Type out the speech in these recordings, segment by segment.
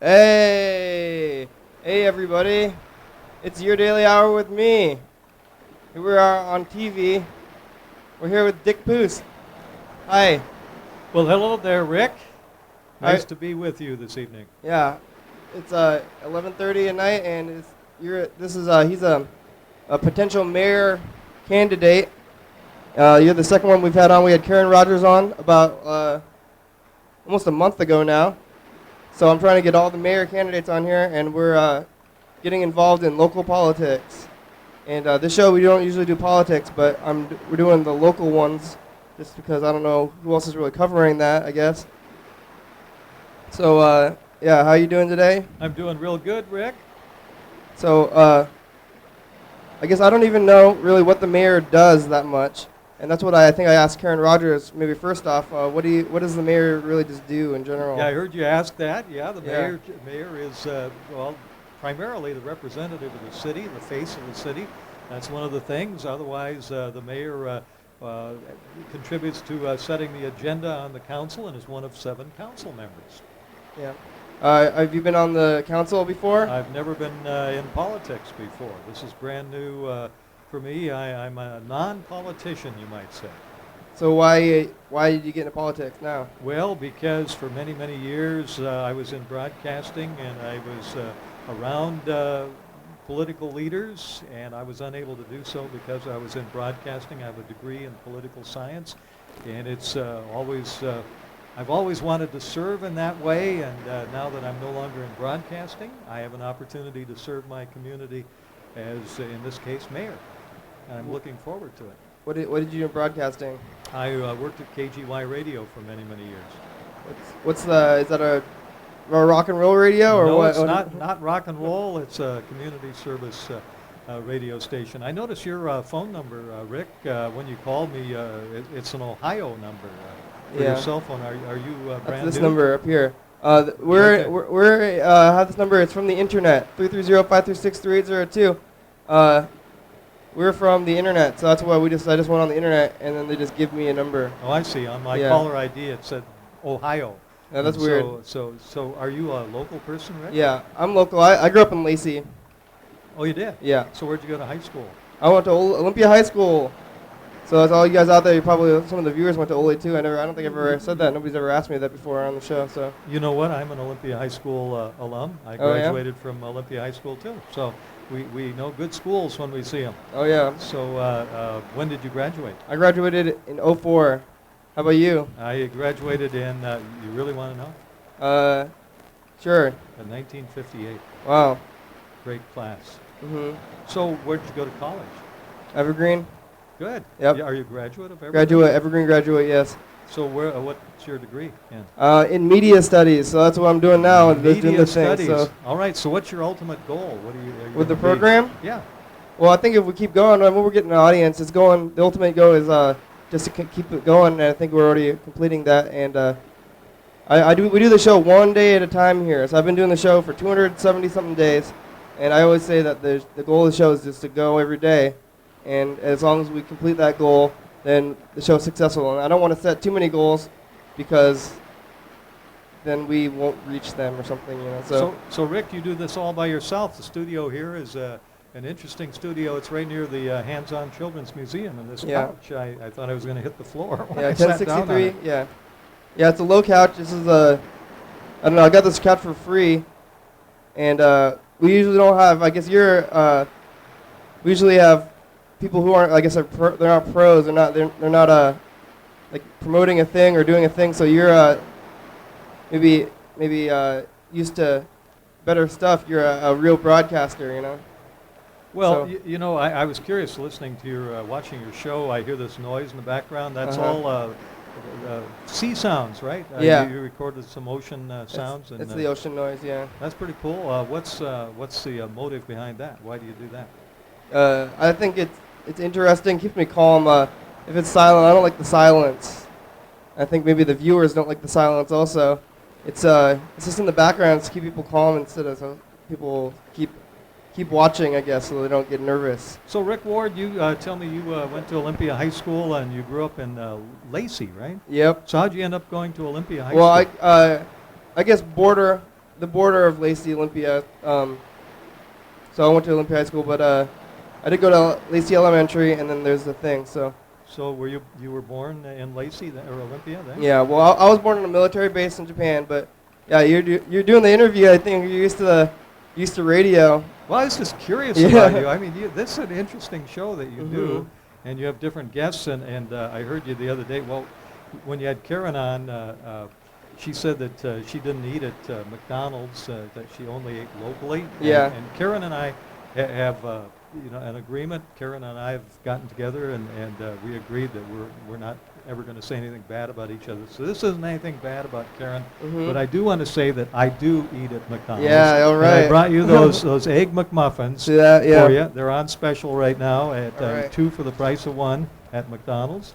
Hey! Hey everybody! It's your daily hour with me. Here we are on TV. We're here with Dick Pust. Hi. Well, hello there, Rick. Nice Hi. to be with you this evening. Yeah. It's 11:30 at night, and he's a potential mayor candidate. You're the second one we've had on. We had Karen Rogers on about almost a month ago now. So I'm trying to get all the mayor candidates on here, and we're getting involved in local politics. And this show, we don't usually do politics, but we're doing the local ones just because I don't know who else is really covering that, I guess. So, yeah, how you doing today? I'm doing real good, Rick. So, I guess I don't even know really what the mayor does that much. And that's what I think I asked Karen Rogers, maybe first off, what does the mayor really just do in general? Yeah, I heard you ask that. Yeah, the mayor is, well, primarily the representative of the city, the face of the city. That's one of the things. Otherwise, the mayor contributes to setting the agenda on the council and is one of 7 council members. Yeah. Have you been on the council before? I've never been in politics before. This is brand new for me. I'm a non-politician, you might say. So why did you get into politics now? Well, because for many, many years I was in broadcasting and I was around political leaders, and I was unable to do so because I was in broadcasting. I have a degree in political science, and it's I've always wanted to serve in that way, and now that I'm no longer in broadcasting, I have an opportunity to serve my community as, in this case, mayor. And I'm looking forward to it. What did you do in broadcasting? I worked at KGY Radio for many, many years. Is that a rock and roll radio or no, what? No, it's not rock and roll. It's a community service radio station. I noticed your phone number, Rick. When you called me, it's an Ohio number for your cell phone. Are you brand new? This number up here. We're have this number. It's from the internet. 330-536-3802. We're from the internet, so that's why I just went on the internet, and then they just give me a number. Oh, I see. On my caller ID, it said Ohio. Yeah, that's weird. So are you a local person, Rick? Yeah, I'm local. I grew up in Lacey. Oh, you did? Yeah. So where'd you go to high school? I went to Olympia High School. So that's all you guys out there. You probably, some of the viewers went to Ole too. I don't think I've ever said that. Nobody's ever asked me that before on the show. So. You know what? I'm an Olympia High School alum. I graduated from Olympia High School too. So we know good schools when we see them. Oh yeah. So when did you graduate? I graduated in '04. How about you? I graduated in. You really want to know? Sure. In 1958. Wow. Great class. Mhm. So where did you go to college? Evergreen. Good. Yep. Yeah, are you a graduate of Evergreen? Evergreen graduate, yes. So what's your degree in? In media studies, so that's what I'm doing now. Media studies. So. All right, so what's your ultimate goal? What are you with the program? Yeah. Well, I think if we keep going, when we're getting an audience, the ultimate goal is just to keep it going, and I think we're already completing that. And we do the show one day at a time here. So I've been doing the show for 270-something days, and I always say that the goal of the show is just to go every day. And as long as we complete that goal, then the show's successful. And I don't want to set too many goals because then we won't reach them or something, you know. So Rick, you do this all by yourself. The studio here is an interesting studio. It's right near the Hands-On Children's Museum. And this couch, I thought I was going to hit the floor when I sat down on 1063. it. Yeah. Yeah, it's a low couch. This is I don't know. I got this couch for free, and we usually don't have. I guess we usually have people who aren't, I guess, they're not pros. They're not like promoting a thing or doing a thing. So you're maybe used to better stuff. You're a real broadcaster, you know. Well, you know, I was curious listening to your watching your show. I hear this noise in the background. That's all sea sounds, right? Yeah. You recorded some ocean sounds. It's the ocean noise. Yeah. That's pretty cool. What's the motive behind that? Why do you do that? I think it's interesting, keeps me calm. If it's silent, I don't like the silence. I think maybe the viewers don't like the silence also. It's just in the background to keep people calm instead of so people keep watching, I guess, so they don't get nervous. So Rick Ward, you tell me you went to Olympia High School and you grew up in Lacey, right? Yep. So how'd you end up going to Olympia High School? Well, I guess border the border of Lacey, Olympia. So I went to Olympia High School, but I did go to Lacey Elementary, and then there's the thing. So So you were born in Lacey or Olympia then? yeah, well, I was born on a military base in Japan, but yeah, you're doing the interview. I think you're used to radio. Well, I was just curious Yeah. about you. I mean, this is an interesting show that you do, Mhm. and you have different guests. And I heard you the other day. Well, when you had Karen on, she said that she didn't eat at McDonald's; that she only ate locally. Yeah. And Karen and I have an agreement. Karen and I have gotten together, and we agreed that we're not ever going to say anything bad about each other. So this isn't anything bad about Karen, Mhm. but I do want to say that I do eat at McDonald's. Yeah, all And I right. brought you those egg McMuffins See that? Yeah. for you. They're on special right now at All right. 2 for the price of 1 at McDonald's.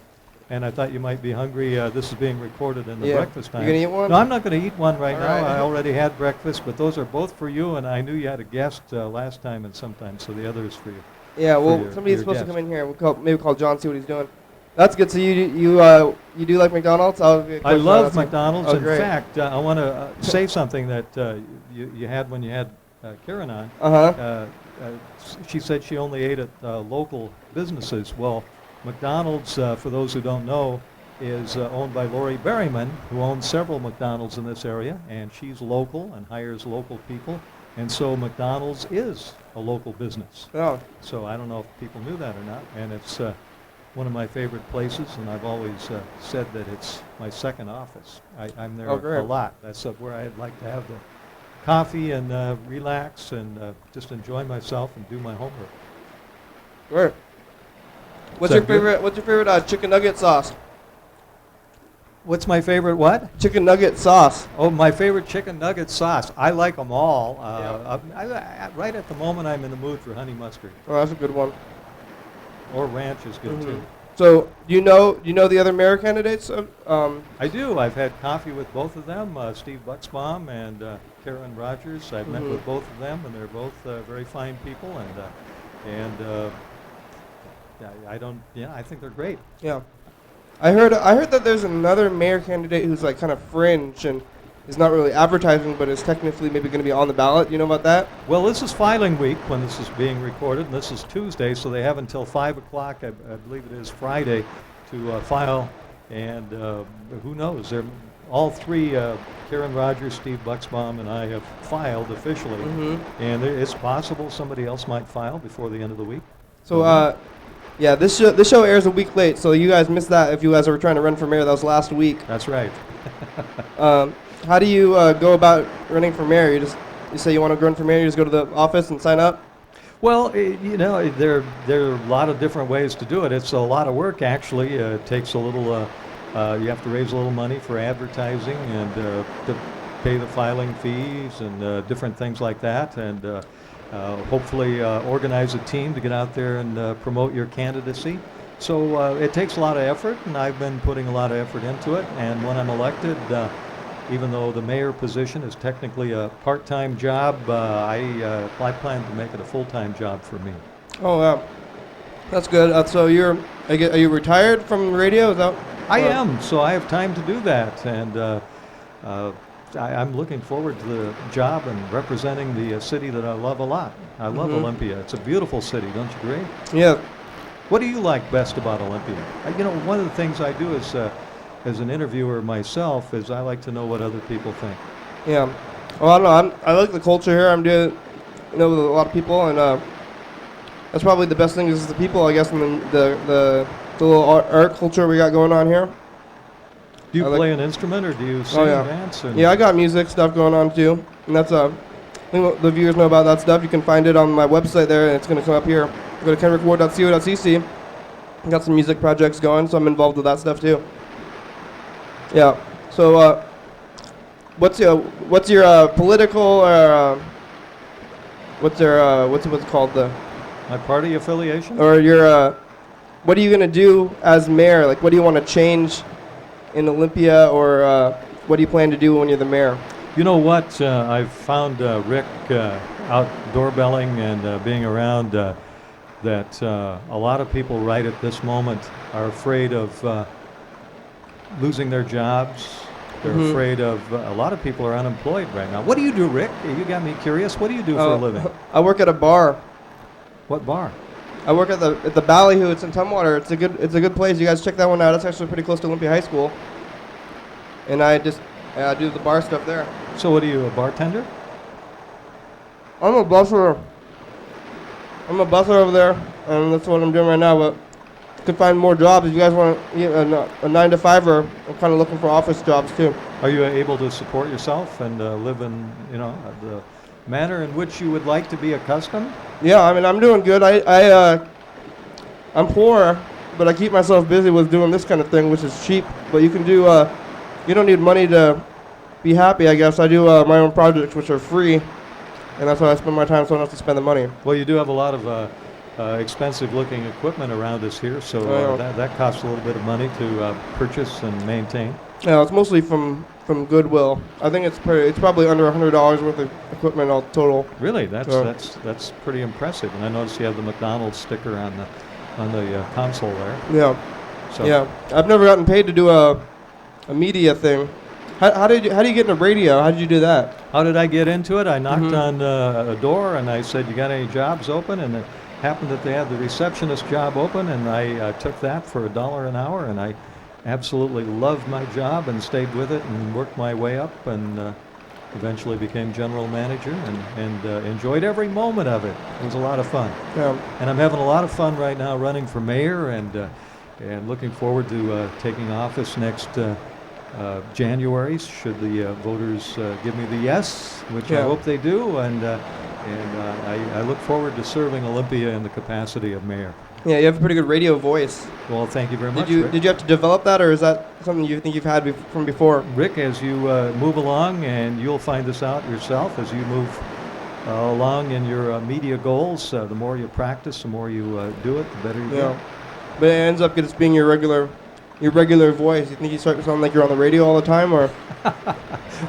And I thought you might be hungry. This is being recorded in the Yeah. breakfast time. You gonna eat one? No, I'm not going to eat one right All now. right. I already had breakfast, but those are both for you. And I knew you had a guest last time and sometimes, so the other is for you. Yeah, well, your- somebody's your supposed to guest. come in here. Maybe call John, see what he's doing. That's good. So you do like McDonald's? I love McDonald's. Oh, In great. fact, I want to say something that you had when you had Karen on. Uh-huh. She said she only ate at local businesses. Well, McDonald's, for those who don't know, is owned by Lori Berryman, who owns several McDonald's in this area, and she's local and hires local people. And so McDonald's is a local business. Oh, So I don't know if people knew that or not. And it's one of my favorite places, and I've always said that it's my second office. I'm there Oh, great. a lot. That's where I'd like to have the coffee and relax and just enjoy myself and do my homework. great. What's that your good? favorite? What's your favorite chicken nugget sauce? What's my favorite what? Chicken nugget sauce. Oh, my favorite chicken nugget sauce. I like them all. Yeah. Right at the moment, I'm in the mood for honey mustard. Oh, that's a good one. Or ranch is good Mhm. too. So do you know the other mayor candidates? I do. I've had coffee with both of them, Steve Bucksbaum and Karen Rogers. I've met Mhm. with both of them, and they're both very fine people. I think they're great. Yeah. I heard that there's another mayor candidate who's like kind of fringe and is not really advertising, but is technically maybe going to be on the ballot. You know about that? Well, this is filing week when this is being recorded, and this is Tuesday, so they have until 5 o'clock, I believe it is Friday, to file. And who knows? All three, Karen Rogers, Steve Bucksbaum, and I have filed officially. Mhm. And it's possible somebody else might file before the end of the week. So yeah, this show airs a week late, so you guys missed that if you guys were trying to run for mayor. That was last week. That's right. How do you go about running for mayor? You say you want to run for mayor, you just go to the office and sign up? Well, there are a lot of different ways to do it. It's a lot of work, actually. It takes a little, you have to raise a little money for advertising and to pay the filing fees and different things like that. And hopefully organize a team to get out there and promote your candidacy. So it takes a lot of effort, and I've been putting a lot of effort into it. And when I'm elected, even though the mayor position is technically a part-time job, I plan to make it a full-time job for me. Oh, wow. That's good. So are you retired from radio? Is that? I am, so I have time to do that. And I'm looking forward to the job and representing the city that I love a lot. I love Mhm. Olympia. It's a beautiful city, don't you agree? Yeah. What do you like best about Olympia? One of the things I do as an interviewer myself is I like to know what other people think. Yeah. Well, I don't know. I like the culture here. I'm doing, with a lot of people, and that's probably the best thing is the people, I guess, and the little art culture we got going on here. Do you I like- play an instrument or do you sing Oh, yeah. and dance? And Yeah, I got music stuff going on too, and that's I think what the viewers know about that stuff. You can find it on my website there, and it's going to come up here. Go to kenrickward.co.cc. I got some music projects going, so I'm involved with that stuff too. Yeah. So, what's your political or what's it called my party affiliation? or your what are you gonna do as mayor? Like, what do you want to change in Olympia, or what do you plan to do when you're the mayor? You know what? I've found Rick out doorbelling and being around that a lot of people right at this moment are afraid of losing their jobs, They're afraid of, a lot of people are unemployed right now. What do you do, Rick? You got me curious. What do you do for a living? I work at a bar. What bar? I work at the Ballyhoo. It's in Tumwater. It's a good place. You guys check that one out. It's actually pretty close to Olympia High School. And I just do the bar stuff there. So what are you, a bartender? I'm a busser. I'm a busser over there, and that's what I'm doing right now. But could find more jobs if you guys want a 9 to 5er. I'm kind of looking for office jobs too. Are you able to support yourself and live in, the manner in which you would like to be accustomed? Yeah, I mean, I'm doing good. I'm poor, but I keep myself busy with doing this kind of thing, which is cheap. But you can do, you don't need money to be happy, I guess. I do my own projects, which are free, and that's why I spend my time so I don't have to spend the money. Well, you do have a lot of expensive-looking equipment around us here, so that costs a little bit of money to purchase and maintain. Yeah, it's mostly from Goodwill. I think it's probably under $100 worth of equipment all total. Really, that's pretty impressive. And I noticed you have the McDonald's sticker on the console there. Yeah. So yeah, I've never gotten paid to do a media thing. How do you get into radio? How did you do that? How did I get into it? I knocked on a door and I said, "You got any jobs open?" And it happened that they had the receptionist job open, and I took that for $1 an hour, and I absolutely loved my job and stayed with it and worked my way up, and eventually became general manager and enjoyed every moment of it. It was a lot of fun. Yeah. And I'm having a lot of fun right now running for mayor, and looking forward to taking office next January, should the voters give me the yes, which I hope they do, and I look forward to serving Olympia in the capacity of mayor. Yeah, you have a pretty good radio voice. Well, thank you very much, Did you have to develop that, or is that something you think you've had from before? Rick, as you move along, and you'll find this out yourself as you move along in your media goals, the more you practice, the more you do it, the better you get. But it ends up just being your regular voice. You think you start to sound like you're on the radio all the time, or?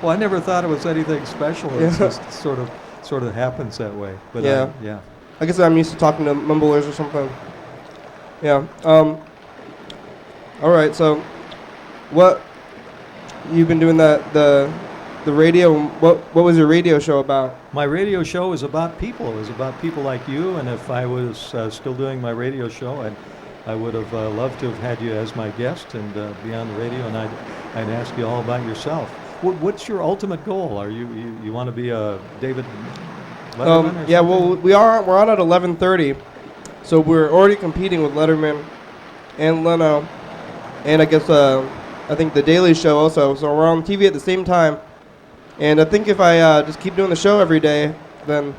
Well, I never thought it was anything special. It just sort of happens that way. But yeah. I guess I'm used to talking to mumblers or something. Yeah. All right. So, what you've been doing the radio? What was your radio show about? My radio show was about people. It was about people like you. And if I was still doing my radio show, I would have loved to have had you as my guest and be on the radio, and I'd ask you all about yourself. What's your ultimate goal? Are you want to be a David Letterman? Yeah. Well, we're on at 11:30. So we're already competing with Letterman and Leno, and I guess I think the Daily Show also. So we're on TV at the same time, and I think if I just keep doing the show every day, then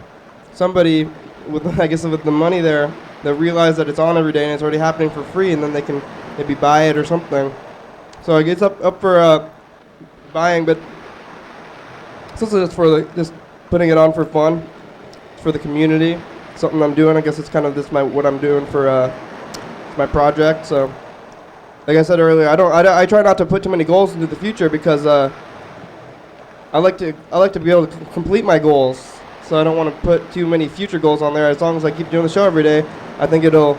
somebody with with the money there, they'll realize that it's on every day and it's already happening for free, and then they can maybe buy it or something. So I guess up for buying, but since it's for just putting it on for fun, for the community. Something I'm doing. I guess it's kind of what I'm doing for my project. So, like I said earlier, I try not to put too many goals into the future because I like to be able to complete my goals. So I don't want to put too many future goals on there. As long as I keep doing the show every day, I think it'll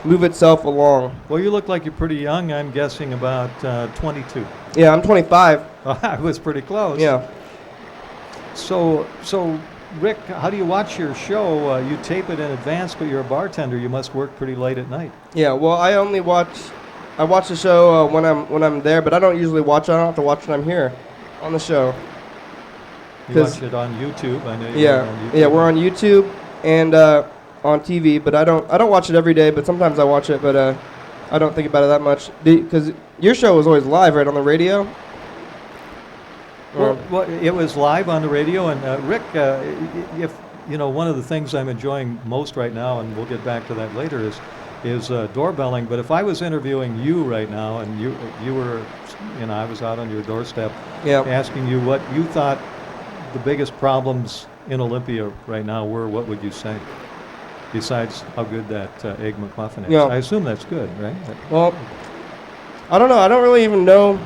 move itself along. Well, you look like you're pretty young. I'm guessing about 22. Yeah, I'm 25. I was pretty close. Yeah. So. Rick, how do you watch your show? You tape it in advance, but you're a bartender. You must work pretty late at night. Yeah, well, I watch the show when I'm there, but I don't usually watch it. I don't have to watch when I'm here on the show. You watch it on YouTube. I know you yeah, on YouTube. Yeah, we're on YouTube and on TV, but I don't watch it every day. But sometimes I watch it, but I don't think about it that much. Because your show was always live, right, on the radio. Well, it was live on the radio, and Rick, if one of the things I'm enjoying most right now, and we'll get back to that later, is doorbelling. But if I was interviewing you right now, and you were, I was out on your doorstep, asking you what you thought the biggest problems in Olympia right now were, what would you say? Besides how good that Egg McMuffin is, I assume that's good, right? Well, I don't know. I don't really even know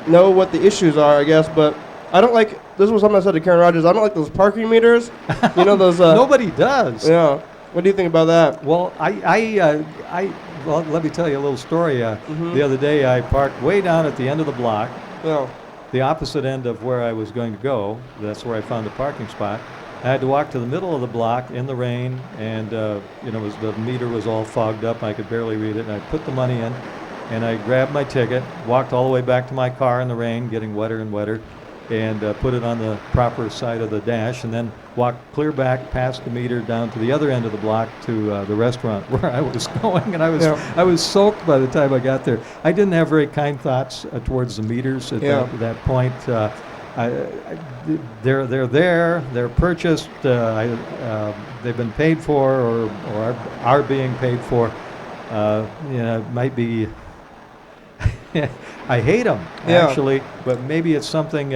what the issues are, I guess, but I don't like, this was something I said to Karen Rogers, I don't like those parking meters. Those Nobody does. Yeah. What do you think about that? Well, well, let me tell you a little story. The other day I parked way down at the end of the block. Yeah. the opposite end of where I was going to go. That's where I found a parking spot. I had to walk to the middle of the block in the rain, and the meter was all fogged up. I could barely read it. And I put the money in, and I grabbed my ticket, walked all the way back to my car in the rain, getting wetter and wetter, and put it on the proper side of the dash, and then walked clear back past the meter down to the other end of the block to the restaurant where I was going, and I was soaked by the time I got there. I didn't have very kind thoughts towards the meters at that point. They're there. They're purchased. They've been paid for, or are being paid for. It might be. I hate them actually, but maybe it's something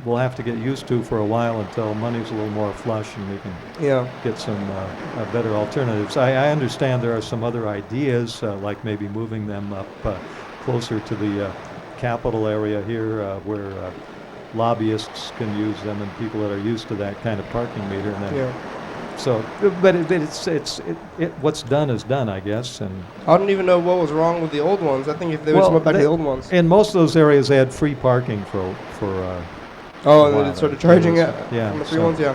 we'll have to get used to for a while until money's a little more flush and we can get some better alternatives. I understand there are some other ideas, like maybe moving them up closer to the Capitol area here, where lobbyists can use them and people that are used to that kind of parking meter. And then, so, but what's done is done, I guess. And I don't even know what was wrong with the old ones. I think if they just went back to the old ones. In most of those areas, they had free parking for. And then it started charging it from the free ones. Yeah.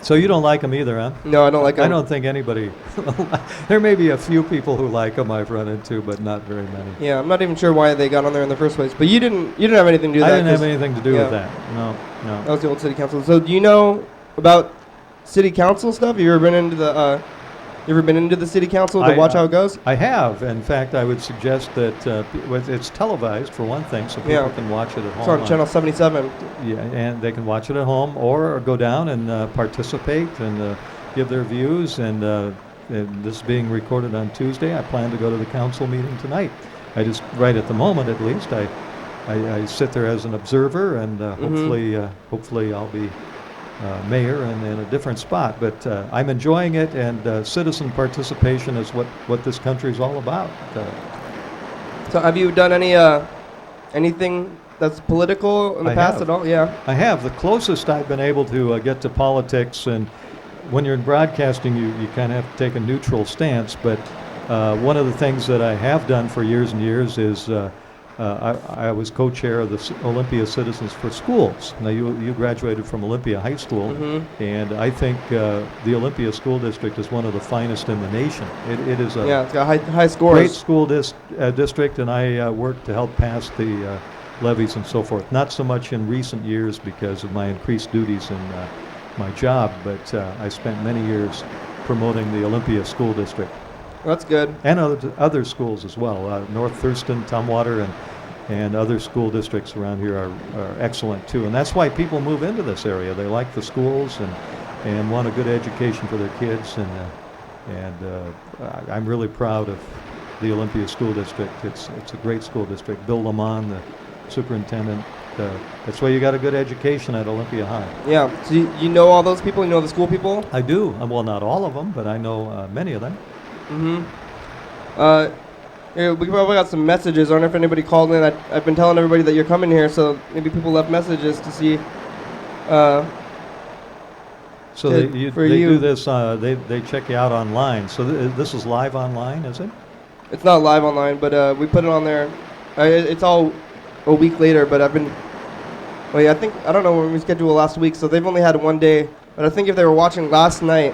So you don't like them either, huh? No, I don't like them. I don't think anybody. There may be a few people who like them I've run into, but not very many. Yeah, I'm not even sure why they got on there in the first place. But you didn't have anything to do with that. I didn't have anything to do with that. No. That was the old city council. So do you know about city council stuff? You ever been into the city council to watch how it goes? I have. In fact, I would suggest that it's televised for one thing, so people can watch it at home. It's on Channel 77. Yeah, and they can watch it at home or go down and participate and give their views. And this being recorded on Tuesday, I plan to go to the council meeting tonight. I just, right at the moment at least, I sit there as an observer, and hopefully I'll be mayor and in a different spot. But I'm enjoying it, and citizen participation is what this country is all about. So have you done anything that's political in the past at all? Yeah. I have. The closest I've been able to get to politics, and when you're in broadcasting, you kind of have to take a neutral stance, but one of the things that I have done for years and years is I was co-chair of the Olympia Citizens for Schools. Now, you graduated from Olympia High School, and I think the Olympia School District is one of the finest in the nation. It is a it's got high scores. Great school district, and I worked to help pass the levies and so forth. Not so much in recent years because of my increased duties in my job, but I spent many years promoting the Olympia School District. That's good. And other schools as well. North Thurston, Tumwater, and other school districts around here are excellent too. And that's why people move into this area. They like the schools and want a good education for their kids. And I'm really proud of the Olympia School District. It's a great school district. Bill Lamont, the superintendent. That's why you got a good education at Olympia High. Yeah. So you know all those people? You know the school people? I do. Well, not all of them, but I know many of them. We probably got some messages. I don't know if anybody called in. I've been telling everybody that you're coming here, so maybe people left messages to see. So they do this. They check you out online. So this is live online, is it? It's not live online, but we put it on there. It's all a week later, but I've been. Well, yeah, I don't know when we scheduled last week, so they've only had one day. But I think if they were watching last night.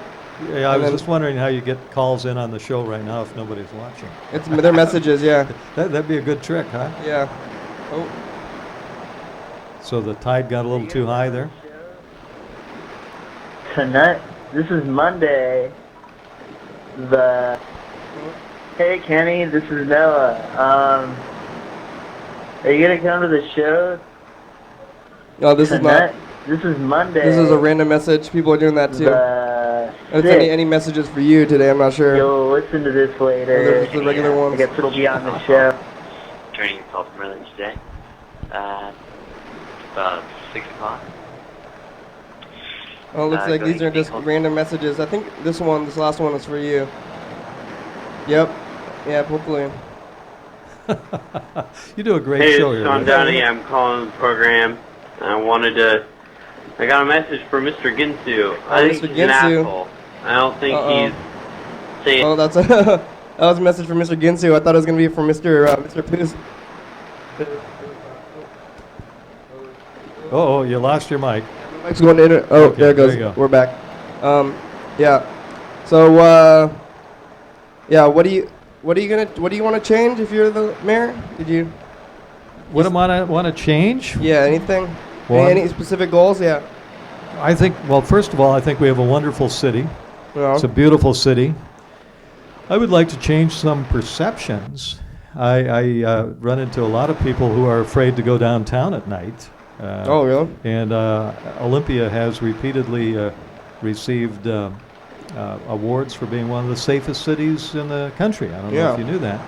Yeah, I was just wondering how you get calls in on the show right now if nobody's watching. It's their messages, yeah. That'd be a good trick, huh? Yeah. Oh. So the tide got a little too high there? Tonight, this is Monday. Hey Kenny, this is Noah. Are you gonna come to the show? No, this tonight? is not. This is Monday. This is a random message. People are doing that too. If any messages for you today, I'm not sure. You'll listen to this later. Or just the regular ones. I guess it'll be on the show. Turning your call from earlier today. About 6 o'clock. Oh, it looks like these are just random messages. I think this last one is for you. Yep. Yeah, hopefully. You do a great show here. Hey, Sean Downey. I'm calling the program. I got a message for Mr. Ginsu. I think he's an asshole. I don't think he's saying... Oh, that was a message from Mr. Ginsu. I thought it was going to be from Mr. Pust. Oh, you lost your mic. Mic's going to inter- Oh, Okay, there it goes. there you go. We're back. Yeah. So, yeah. What do you want to change if you're the mayor? What am I want to change? Yeah. Anything? Well, Any specific goals? Yeah. I think, well, first of all, I think we have a wonderful city. Well, It's a beautiful city. I would like to change some perceptions. I run into a lot of people who are afraid to go downtown at night. oh, really? And Olympia has repeatedly received awards for being one of the safest cities in the country. I don't know if you knew that.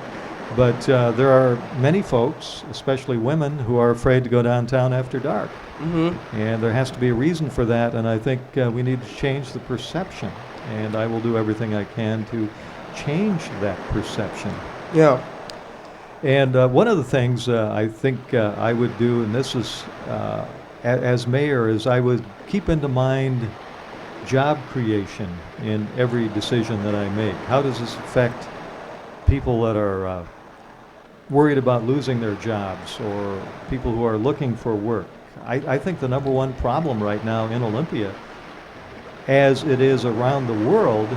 But there are many folks, especially women, who are afraid to go downtown after dark. Mm-hmm. And there has to be a reason for that, and I think we need to change the perception. And I will do everything I can to change that perception. Yeah. And one of the things I think I would do, and this is as mayor, is I would keep into mind job creation in every decision that I make. How does this affect people that are worried about losing their jobs, or people who are looking for work? I think the number one problem right now in Olympia, as it is around the world,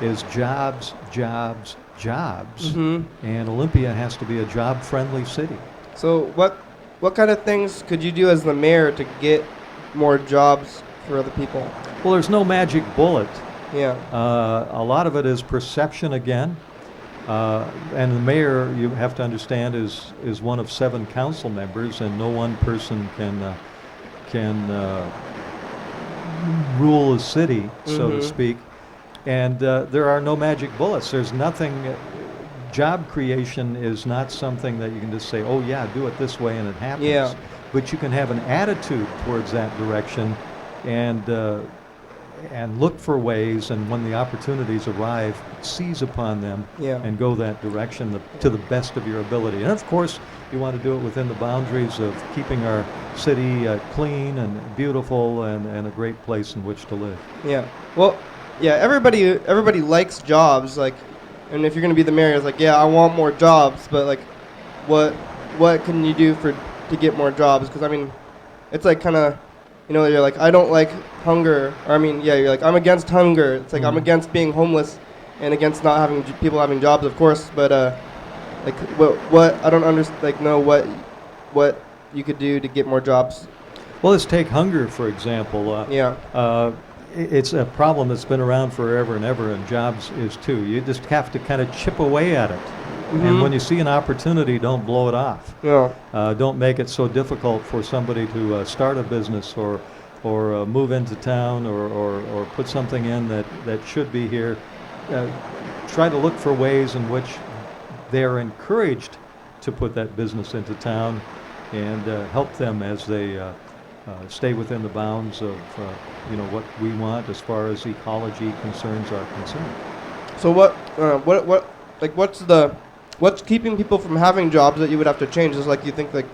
is jobs, jobs, jobs. Mm-hmm. And Olympia has to be a job-friendly city. So, what kind of things could you do as the mayor to get more jobs for other people? Well, there's no magic bullet. Yeah. A lot of it is perception again. And the mayor, you have to understand, is one of 7 council members, and no one person can rule a city, so to speak. And there are no magic bullets. There's nothing. Job creation is not something that you can just say, "Oh yeah, do it this way," and it happens. Yeah. But you can have an attitude towards that direction, and look for ways, and when the opportunities arrive, seize upon them and go that direction to the best of your ability. And of course, you want to do it within the boundaries of keeping our city clean and beautiful and a great place in which to live. Yeah. Well, yeah. Everybody likes jobs. Like, and if you're gonna be the mayor, it's like, yeah, I want more jobs. But like, what can you do to get more jobs? Because I mean, it's like kind of. You're like, I don't like hunger. Or, I mean, yeah, you're like, I'm against hunger. It's like, I'm against being homeless and against not having people having jobs, of course. But, like, what I don't understand, like, know what you could do to get more jobs. Well, let's take hunger, for example. It's a problem that's been around forever and ever, and jobs is too. You just have to kind of chip away at it. And when you see an opportunity, don't blow it off. Yeah. Don't make it so difficult for somebody to start a business or move into town or put something in that should be here. Try to look for ways in which they're encouraged to put that business into town, and help them as they stay within the bounds of what we want as far as ecology concerns are concerned. So what's keeping people from having jobs that you would have to change? Is like, you think like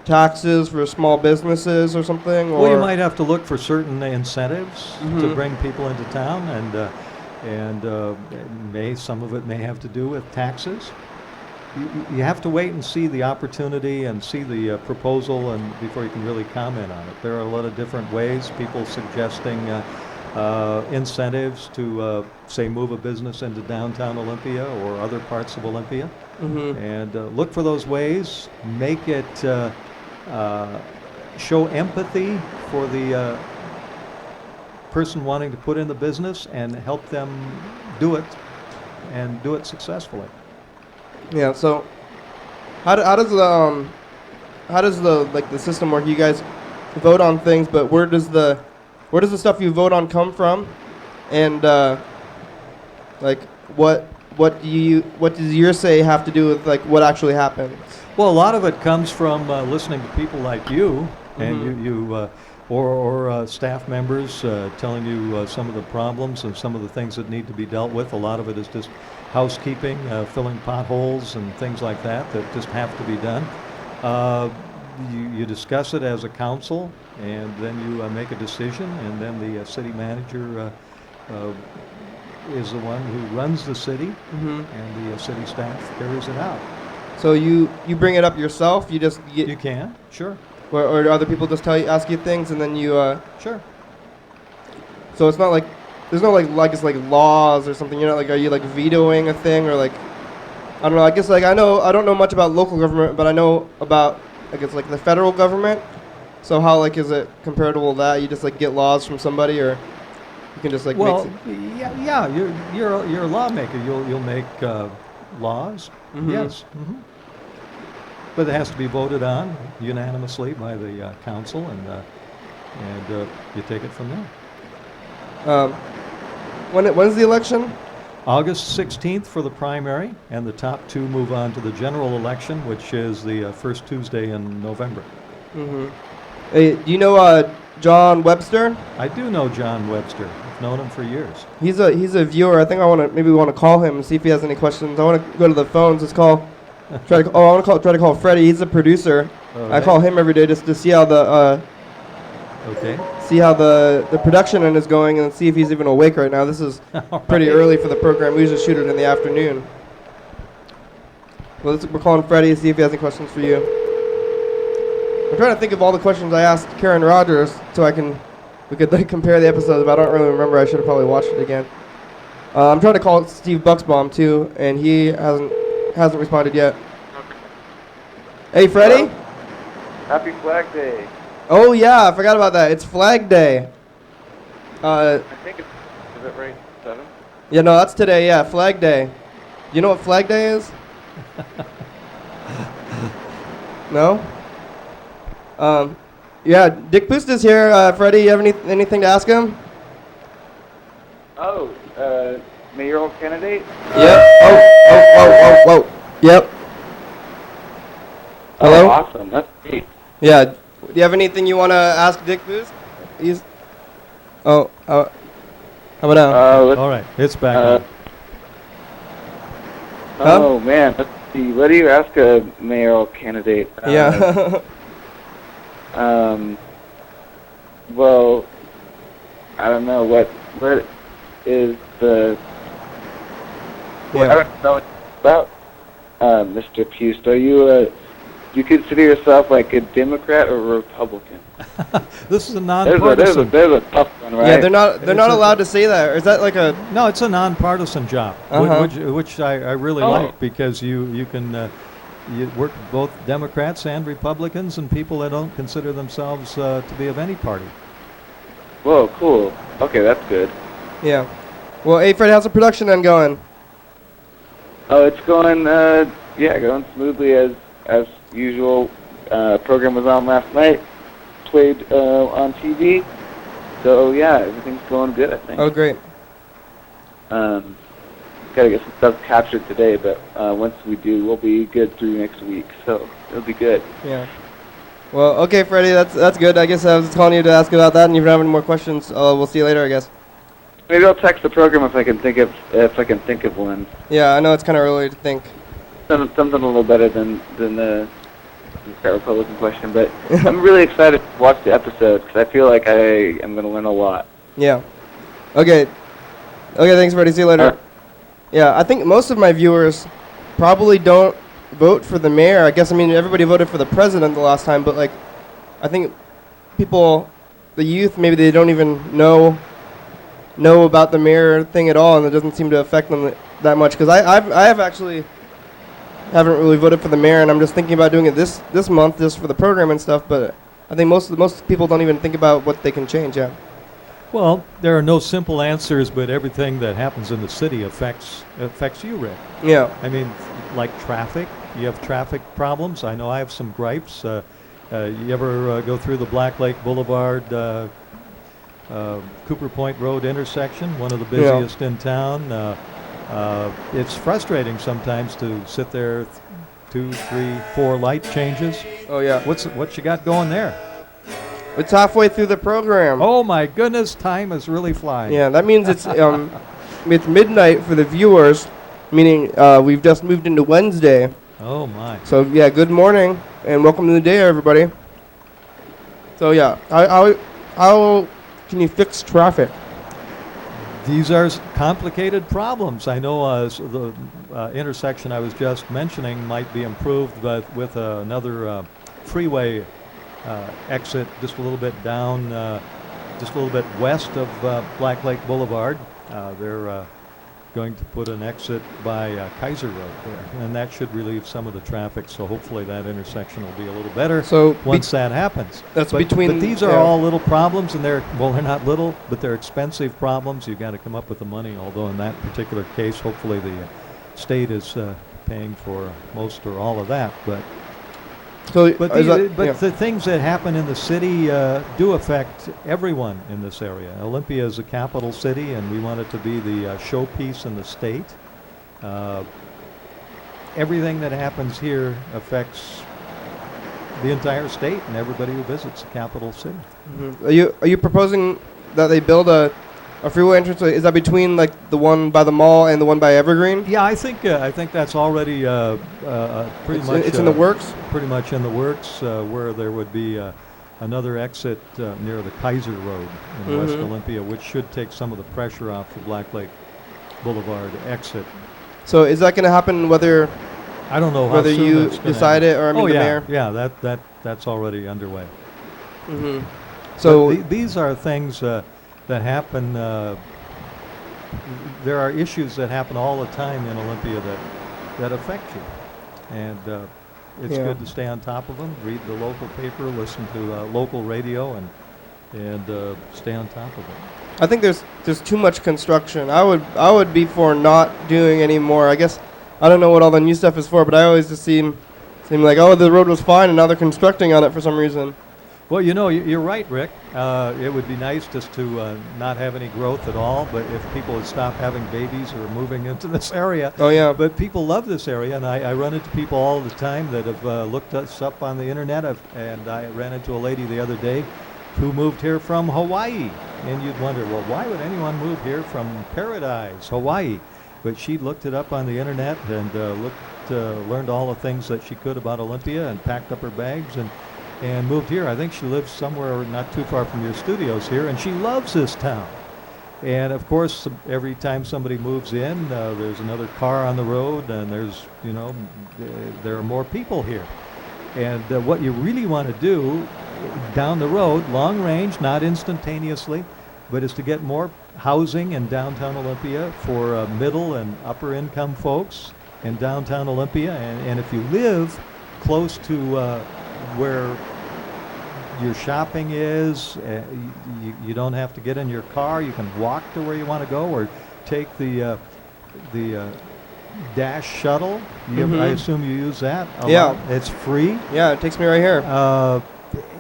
taxes for small businesses or something? Or? Well, you might have to look for certain incentives to bring people into town, and some of it may have to do with taxes. You have to wait and see the opportunity and see the proposal, and before you can really comment on it. There are a lot of different ways, people suggesting incentives to, say, move a business into downtown Olympia or other parts of Olympia. And look for those ways, make it show empathy for the person wanting to put in the business, and help them do it, and do it successfully. Yeah. So, how does the system work? You guys vote on things, but where does the stuff you vote on come from? And like, what does your say have to do with like what actually happens? Well, a lot of it comes from listening to people like you, and you or staff members telling you some of the problems and some of the things that need to be dealt with. A lot of it is just housekeeping, filling potholes and things like that just have to be done. You discuss it as a council, and then you make a decision, and then the city manager is the one who runs the city, and the city staff carries it out. So you bring it up yourself? You just get... You can, sure. or do other people just ask you things and then you? Sure. So it's not like there's no like it's like laws or something. You're not like, are you like vetoing a thing or like? I don't know. I guess like I don't know much about local government, but I know about I guess like the federal government. So how like is it comparable to that? You just like get laws from somebody, or you can just like Well, make yeah, you're a lawmaker. You'll make laws. Mhm. Yes. But it has to be voted on unanimously by the council, and you take it from there. When's the election? August 16th for the primary, and the top two move on to the general election, which is the first Tuesday in November. Hey, do you know John Webster? I do know John Webster. I've known him for years. He's a viewer. I think maybe we want to call him and see if he has any questions. I want to go to the phones. Let's call. Try to call Freddie. He's a producer. All I right. call him every day just to see how the production end is going and see if he's even awake right now. This is pretty early for the program. We usually shoot it in the afternoon. Well, we're calling Freddie to see if he has any questions for you. I'm trying to think of all the questions I asked Karen Rogers so we could like compare the episodes, but I don't really remember. I should have probably watched it again. I'm trying to call Steve Bucksbaum too, and he hasn't responded yet. Hey, Freddie? Happy Flag Day. Oh yeah, I forgot about that. It's Flag Day. I think is it right? 7? Yeah, no, that's today. Yeah, Flag Day. You know what Flag Day is? No. Yeah, Dick Pust is here. Freddie, you have anything to ask him? Oh, mayoral candidate? Yep. Oh. Yep. Hello? Oh, awesome. That's great. Yeah. Do you have anything you want to ask Dick Pust? How about now? All right, it's back on. Oh, man. Let's see. What do you ask a mayoral candidate? Yeah. Well, I don't know. What is the... Yeah. I don't know about Mr. Pust. Are you do you consider yourself like a Democrat or a Republican? This is a nonpartisan. There's a tough one, right? Yeah, they're not allowed to say that. Or is that like a? No, it's a nonpartisan job, which I really Oh. like because you can you work with both Democrats and Republicans and people that don't consider themselves to be of any party. Whoa, cool. Okay, that's good. Yeah. Well, hey Fred, how's the production end going? Oh, it's going going smoothly as usual. Program was on last night, played on TV. So yeah, everything's going good, I think. Oh, great. Gotta get some stuff captured today, but once we do, we'll be good through next week. So it'll be good. Yeah. Well, okay, Freddie, that's good. I guess I was just calling you to ask about that, and if you have any more questions, we'll see you later, I guess. Maybe I'll text the program if I can think of one. Yeah, I know it's kind of early to think. Something a little better than the Republican question, but I'm really excited to watch the episode because I feel like I am going to learn a lot. Yeah. Okay, thanks, Freddie. See you later. Yeah, I think most of my viewers probably don't vote for the mayor. I guess, everybody voted for the president the last time, but, like, I think people, the youth, maybe they don't even know about the mayor thing at all, and it doesn't seem to affect them that much. Because I haven't really voted for the mayor, and I'm just thinking about doing it this month just for the program and stuff, but I think most people don't even think about what they can change, yeah. Well, there are no simple answers, but everything that happens in the city affects you, Rick. Yeah. Like traffic. You have traffic problems. I know I have some gripes. You ever go through the Black Lake Boulevard, Cooper Point Road intersection, one of the busiest in town? It's frustrating sometimes to sit there 2, 3, 4 light changes. Oh, yeah. What you got going there? It's halfway through the program. Oh my goodness, time is really flying. Yeah, that means it's midnight for the viewers, meaning we've just moved into Wednesday. Oh my. So yeah, good morning and welcome to the day, everybody. So yeah, how can you fix traffic? These are complicated problems. I know the intersection I was just mentioning might be improved, but with another freeway exit just a little bit down, just a little bit west of Black Lake Boulevard. They're going to put an exit by Kaiser Road there, and that should relieve some of the traffic. So hopefully that intersection will be a little better once that happens. That's but between. These are all little problems, and they're not little, but they're expensive problems. You've got to come up with the money. Although in that particular case, hopefully the state is paying for most or all of that. But the things that happen in the city do affect everyone in this area. Olympia is a capital city, and we want it to be the showpiece in the state. Everything that happens here affects the entire state and everybody who visits the capital city. Mm-hmm. Are you proposing that they build a freeway entrance? Is that between like the one by the mall and the one by Evergreen? Yeah, I think that's already pretty much. It's in the works. Pretty much in the works, where there would be another exit near the Kaiser Road in West Olympia, which should take some of the pressure off the Black Lake Boulevard exit. So is that going to happen whether? I don't know whether you decide it or the mayor. Yeah, that's already underway. Mm-hmm. So these are things that happen. There are issues that happen all the time in Olympia that affect you, and it's good to stay on top of them. Read the local paper, listen to local radio, and stay on top of it. I think there's too much construction. I would be for not doing any more. I guess I don't know what all the new stuff is for, but I always just seem like, oh, the road was fine and now they're constructing on it for some reason. Well, you're right, Rick. It would be nice just to not have any growth at all, but if people would stop having babies or moving into this area. Oh, yeah. But people love this area, and I run into people all the time that have looked us up on the internet, and I ran into a lady the other day who moved here from Hawaii. And you'd wonder, well, why would anyone move here from Paradise, Hawaii? But she looked it up on the internet and learned all the things that she could about Olympia and packed up her bags and moved here. I think she lives somewhere not too far from your studios here, and she loves this town. And of course, every time somebody moves in, there's another car on the road, and there are more people here. And what you really want to do down the road, long range, not instantaneously, but is to get more housing in downtown Olympia for middle and upper income folks in downtown Olympia. And if you live close to where your shopping is, you don't have to get in your car. You can walk to where you want to go, or take the Dash shuttle. I assume you use that a lot. It's free. Yeah, it takes me right here.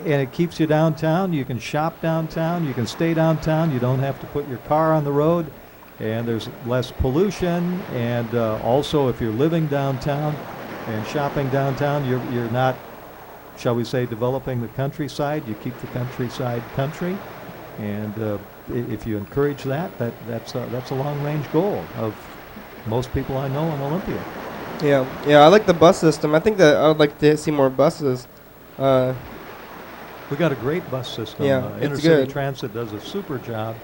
And it keeps you downtown. You can shop downtown. You can stay downtown. You don't have to put your car on the road. And there's less pollution. And also, if you're living downtown and shopping downtown, you're not, shall we say, developing the countryside. You keep the countryside country. And if you encourage that's a long-range goal of most people I know in Olympia. Yeah, I like the bus system. I think that I would like to see more buses. We got a great bus system. It's Intercity good. Transit does a super job.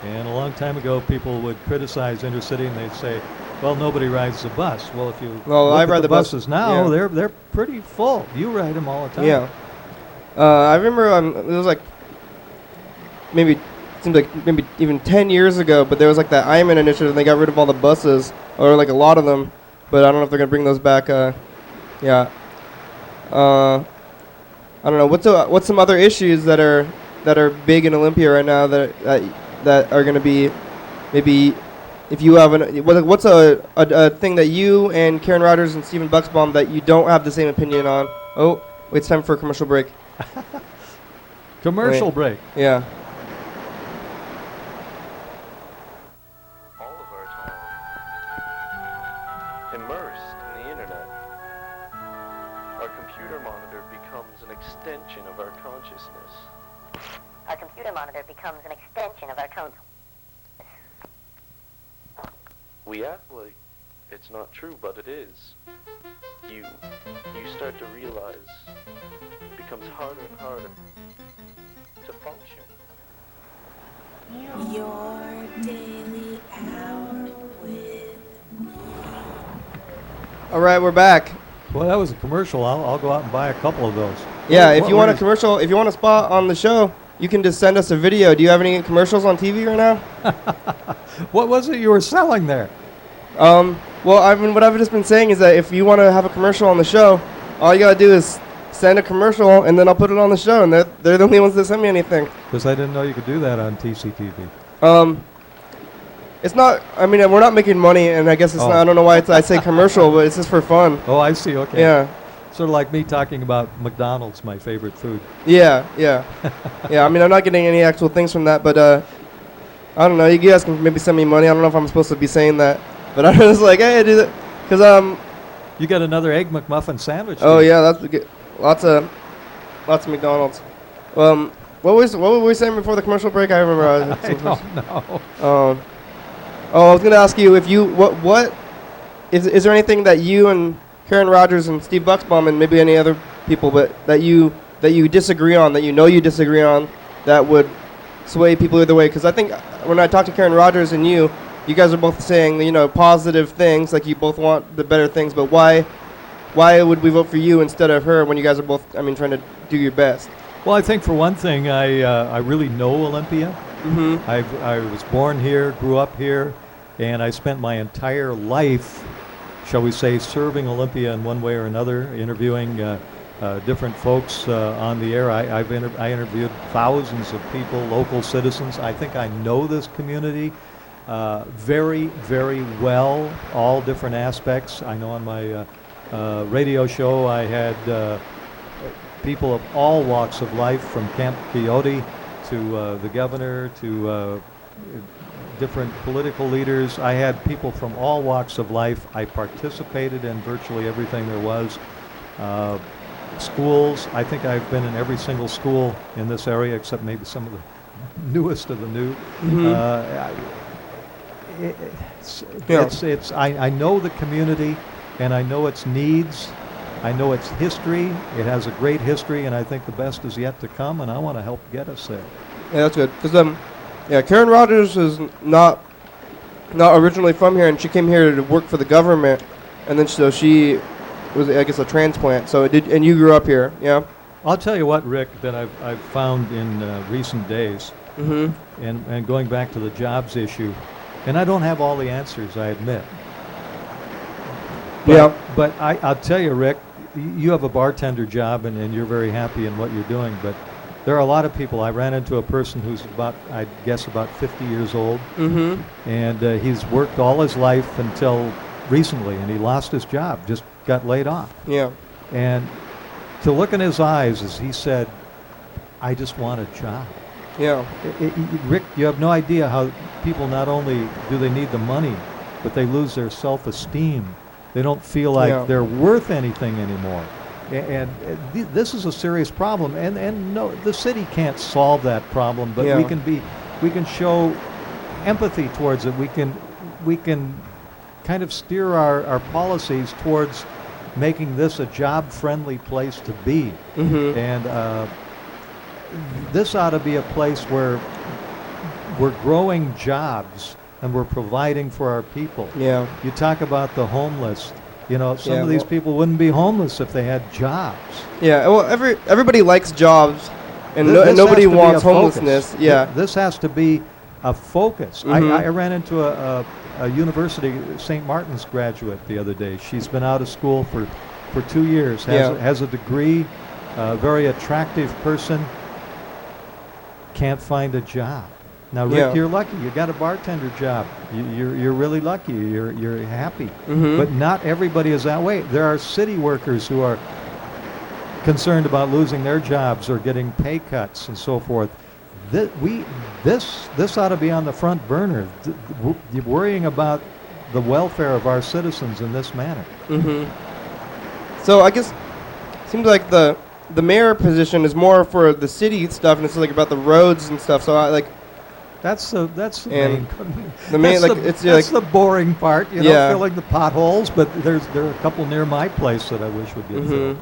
And a long time ago, people would criticize Intercity, and they'd say, "Well, nobody rides the bus." Well, if you look I at ride the the bus buses now, they're pretty full. You ride them all the time. Yeah. I remember it was like maybe even 10 years ago, but there was like that Iman initiative, and they got rid of all the buses, or like a lot of them. But I don't know if they're gonna bring those back. I don't know. What's some other issues that are big in Olympia right now that are going to be maybe if you have what's a thing that you and Karen Rogers and Stephen Bucksbaum that you don't have the same opinion on? Oh, wait, it's time for a commercial break. Commercial break. Yeah. All of our time immersed in the internet. Our computer monitor becomes an extension of our consciousness. Our computer monitor becomes an extension of our consciousness. We act like it's not true, but it is. You start to realize it becomes harder and harder to function. Your daily hour with me. All right, we're back. Well, that was a commercial. I'll go out and buy a couple of those. Yeah, What- if what you want a was- commercial, if you want a spot on the show, you can just send us a video. Do you have any commercials on TV right now? What was it you were selling there? Well, I mean, what I've just been saying is that if you want to have a commercial on the show, all you gotta do is send a commercial, and then I'll put it on the show, and they're the only ones that send me anything. Because I didn't know you could do that on TCTV. It's not. I mean, we're not making money, and I guess it's Oh. not. I don't know why I say commercial, but it's just for fun. Oh, I see. Okay. Yeah, Sort of like me talking about McDonald's, my favorite food. yeah. Yeah. I mean, I'm not getting any actual things from that, but I don't know. You guys can maybe send me money. I don't know if I'm supposed to be saying that, but I was like, hey, do that, because You got another Egg McMuffin sandwich. Oh dude. yeah, that's good. Lots of McDonald's. What were we saying before the commercial break? I remember. I don't know. Oh, I was gonna ask you if you what is there anything that you and Karen Rogers and Steve Bucksbaum and maybe any other people, but that you disagree on, that you disagree on, that would sway people either way? Because I think when I talked to Karen Rogers and you guys are both saying positive things, like you both want the better things, but why would we vote for you instead of her when you guys are both trying to do your best? Well, I think for one thing, I really know Olympia. Mm-hmm. I was born here, grew up here, and I spent my entire life, shall we say, serving Olympia in one way or another, interviewing different folks on the air. I interviewed thousands of people, local citizens. I think I know this community very, very well, all different aspects. I know on my radio show I had people of all walks of life, from Camp Coyote to the governor to different political leaders. I had people from all walks of life. I participated in virtually everything there was. Schools, I think I've been in every single school in this area except maybe some of the newest of the new. Mm-hmm. I know the community, and I know its needs. I know its history. It has a great history, and I think the best is yet to come, and I want to help get us there. Yeah, that's good. Because Karen Rogers is not originally from here, and she came here to work for the government, and then so she was, I guess, a transplant. So and you grew up here, yeah? I'll tell you what, Rick, that I've found in recent days, Mm-hmm. and going back to the jobs issue, and I don't have all the answers, I admit. But I'll tell you, Rick, you have a bartender job, and you're very happy in what you're doing, but there are a lot of people. I ran into a person who's about 50 years old, and he's worked all his life until recently, and he lost his job, just got laid off. Yeah. And to look in his eyes as he said, I just want a job. Yeah. Rick, you have no idea how people, not only do they need the money, but they lose their self-esteem. They don't feel like they're worth anything anymore. And this is a serious problem. And no, the city can't solve that problem, but we can show empathy towards it. We can kind of steer our policies towards making this a job-friendly place to be. Mm-hmm. And this ought to be a place where we're growing jobs and we're providing for our people. Yeah. You talk about the homeless. Some of these people wouldn't be homeless if they had jobs. Yeah. Well, everybody likes jobs, and This nobody has to be wants a focus. homelessness. Yeah. This has to be a focus. I ran into a university, St. Martin's graduate the other day. She's been out of school for 2 years, has a degree, very attractive person, can't find a job. Now, Rick, you're lucky. You got a bartender job. You're really lucky. You're happy. Mm-hmm. But not everybody is that way. There are city workers who are concerned about losing their jobs or getting pay cuts and so forth. This ought to be on the front burner. Worrying about the welfare of our citizens in this manner. Mm-hmm. So I guess it seems like the mayor position is more for the city stuff, and it's like about the roads and stuff. So That's the and main. That's the the boring part, filling the potholes. But there are a couple near my place that I wish would get filled.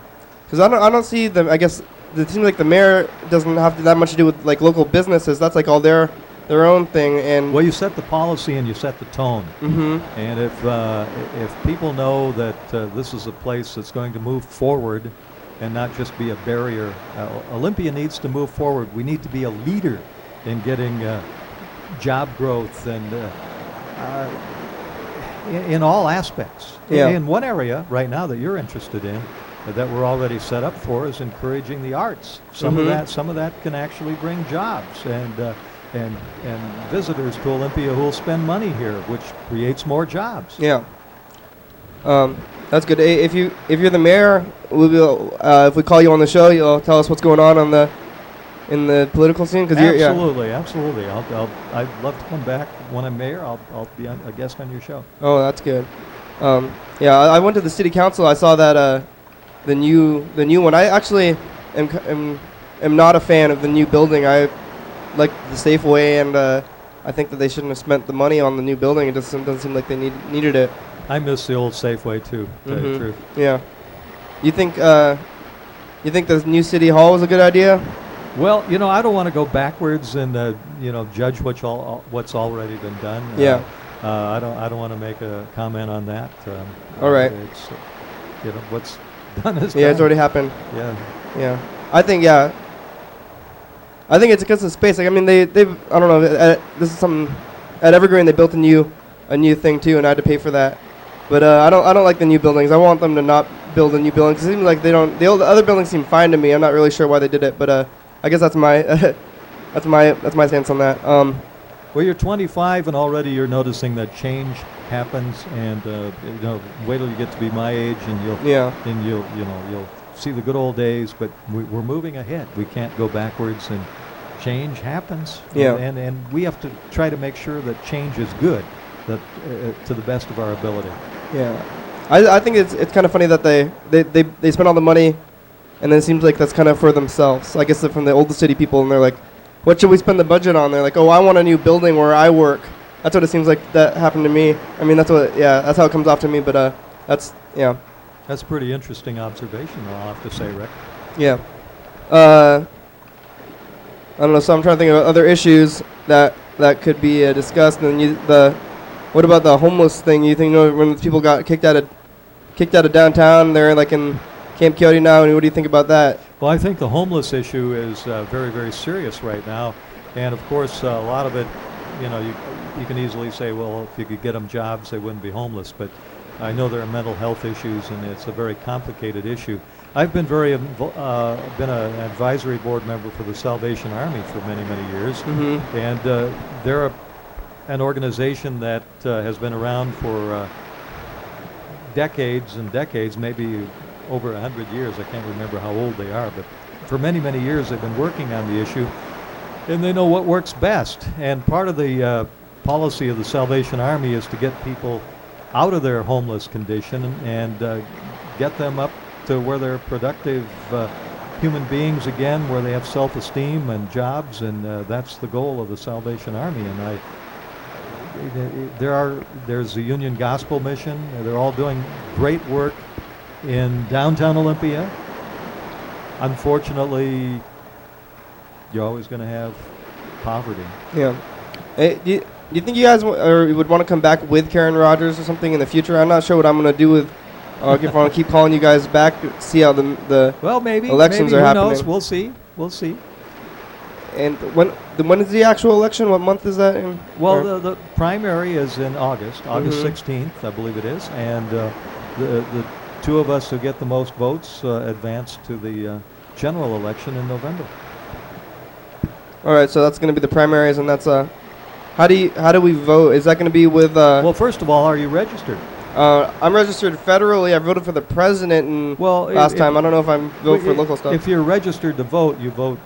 Because I don't see them. I guess it seems like the mayor doesn't have that much to do with like local businesses. That's like all their own thing. And well, you set the policy and you set the tone. Mm-hmm. And if people know that this is a place that's going to move forward, and not just be a barrier. Olympia needs to move forward. We need to be a leader in getting job growth and in all aspects. Yeah. In one area right now that you're interested in, that we're already set up for, is encouraging the arts. Some of that can actually bring jobs and visitors to Olympia who will spend money here, which creates more jobs. Yeah. That's good. If you're the mayor, if we call you on the show, you'll tell us what's going on in the political scene. Absolutely. I'd love to come back when I'm mayor. I'll be a guest on your show. Oh, that's good. I went to the city council. I saw that the new one. I actually am not a fan of the new building. I like the Safeway, and I think that they shouldn't have spent the money on the new building. It doesn't seem like they needed it. I miss the old Safeway too, to tell you the truth. Yeah. You think the new city hall was a good idea? Well, I don't want to go backwards and judge what's already been done. Yeah. I don't want to make a comment on that. All right. It's what's done is done. Yeah, it's already happened. Yeah. Yeah. I think it's because of space. Like, I mean, they've I don't know. This is something at Evergreen. They built a new thing too, and I had to pay for that. But I don't like the new buildings. I want them to not build a new building, because it seems like they don't. The other buildings seem fine to me. I'm not really sure why they did it, but I guess that's my that's my stance on that. Well, you're 25 and already you're noticing that change happens, and wait till you get to be my age, and you'll see the good old days. But we're moving ahead. We can't go backwards, and change happens. Yeah. And we have to try to make sure that change is good, that to the best of our ability. Yeah. I think it's kind of funny that they spend all the money, and then it seems like that's kind of for themselves. I guess they're from the old city people, and they're like, what should we spend the budget on? They're like, oh, I want a new building where I work. That's what it seems like that happened to me. I mean, that's how it comes off to me, but that's a pretty interesting observation, I'll have to say, Rick. Yeah. I don't know, so I'm trying to think of other issues that could be discussed. And what about the homeless thing? You think, when people got kicked out of downtown, they're like in Camp Coyote now, and what do you think about that? Well, I think the homeless issue is very, very serious right now, and of course, a lot of it, you can easily say, well, if you could get them jobs, they wouldn't be homeless. But I know there are mental health issues, and it's a very complicated issue. I've been been an advisory board member for the Salvation Army for many, many years, and they're an organization that has been around for decades and decades, maybe over 100 years. I can't remember how old they are, but for many, many years they've been working on the issue, and they know what works best. And part of the policy of the Salvation Army is to get people out of their homeless condition and get them up to where they're productive human beings again, where they have self-esteem and jobs, and that's the goal of the Salvation Army. And there's the Union Gospel Mission. They're all doing great work in downtown Olympia. Unfortunately, you're always going to have poverty. Yeah. Do you think you guys would want to come back with Karen Rogers or something in the future? I'm not sure what I'm going to do with. If I want to keep calling you guys back to see how the elections are happening. Who knows? We'll see. And when is the actual election? What month is that in? Well, the primary is in August 16th, I believe it is, and the two of us who get the most votes advance to the general election in November. All right, so that's going to be the primaries, and that's how do we vote? Is that going to be with? Well, first of all, are you registered? I'm registered federally. I voted for the president last time. I don't know if I'm vote for local stuff. If you're registered to vote, you vote